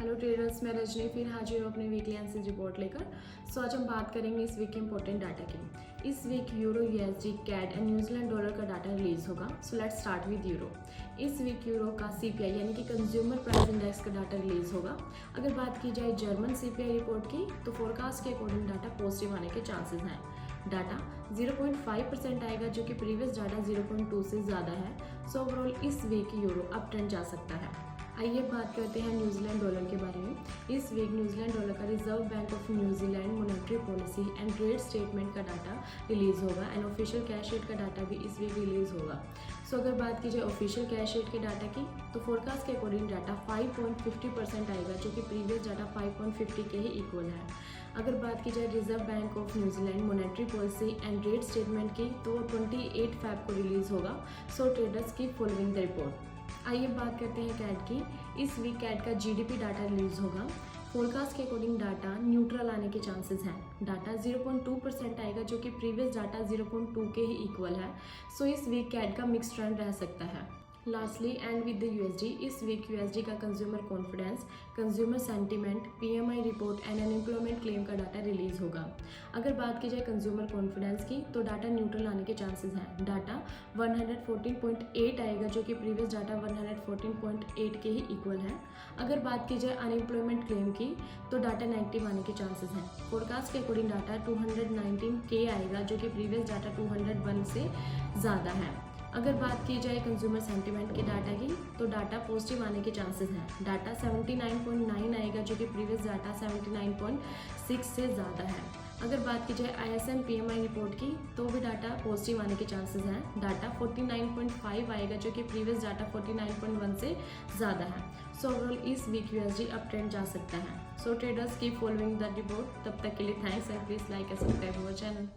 Hello traders, मैं रजनी फिर हाजिर हूँ अपने वीकली एनालिसिस रिपोर्ट लेकर। आज हम बात करेंगे इस वीक के इंपॉर्टेंट डाटा की। इस week euro, USD, CAD and New Zealand dollar का डाटा रिलीज होगा। So let's start with euro. इस वीक यूरो का सीपीआई यानी कि कंज्यूमर प्राइस इंडेक्स का डाटा रिलीज होगा। अगर बात की जाए जर्मन सीपीआई रिपोर्ट की तो फोरकास्ट के अकॉर्डिंग डाटा पॉजिटिव आने के चांसेस हैं। डाटा 0.5% आएगा जो कि प्रीवियस डाटा 0.2 से ज़्यादा है। सो ओवरऑल इस वीक यूरो अप ट्रेंड जा सकता है। आइए बात करते हैं न्यूजीलैंड डॉलर के बारे में। इस वीक न्यूजीलैंड डॉलर का reserve bank of New Zealand monetary policy and rate statement का डाटा रिलीज होगा एंड ऑफिशियल कैश रेट का डाटा भी इस वीक रिलीज होगा। सो अगर बात की जाए ऑफिशियल कैश रेट के डाटा की तो फोरकास्ट के अकॉर्डिंग डाटा 5.50% आएगा जो कि प्रीवियस डाटा 5.50 के ही इक्वल है। अगर बात की जाए reserve bank of New Zealand monetary policy and rate statement की तो 28 फेब को रिलीज होगा। सो ट्रेडर्स की फॉलोइंग द रिपोर्ट। आइए बात करते हैं कैड की। इस वीक कैड का जीडीपी डाटा रिलीज होगा। फोरकास्ट के अकॉर्डिंग डाटा न्यूट्रल आने के चांसेस हैं। डाटा 0.2% आएगा जो कि प्रीवियस डाटा 0.2 के ही इक्वल है। सो इस वीक कैड का मिक्स ट्रेंड रह सकता है। Lastly and with the USD, इस वीक यूएसडी का consumer confidence, consumer sentiment, PMI report and unemployment claim का डाटा रिलीज होगा। अगर बात की जाए कंज्यूमर कॉन्फिडेंस की तो डाटा न्यूट्रल आने के चांसेस हैं। डाटा 114.8 आएगा जो कि प्रीवियस डाटा 114.8 के ही इक्वल है। अगर बात की जाए अनएम्प्लॉयमेंट क्लेम की तो डाटा नेगेटिव आने के चांसेस हैं। फोरकास्ट के अकॉर्डिंग डाटा 219K आएगा जो कि प्रीवियस डाटा 201 से ज़्यादा है। अगर बात की जाए कंज्यूमर सेंटीमेंट के डाटा की तो डाटा पॉजिटिव आने के चांसेस हैं। डाटा 79.9 आएगा जो कि प्रीवियस डाटा 79.6 से ज़्यादा है। अगर बात की जाए ISM PMI रिपोर्ट की तो भी डाटा पॉजिटिव आने के चांसेस हैं। डाटा 49.5 आएगा जो कि प्रीवियस डाटा 49.1 से ज़्यादा है। सो ओवरऑल इस वीक यूएसडी अप ट्रेंड जा सकता है। So traders keep following the report. तब तक के लिए thanks and please like and subscribe our channel.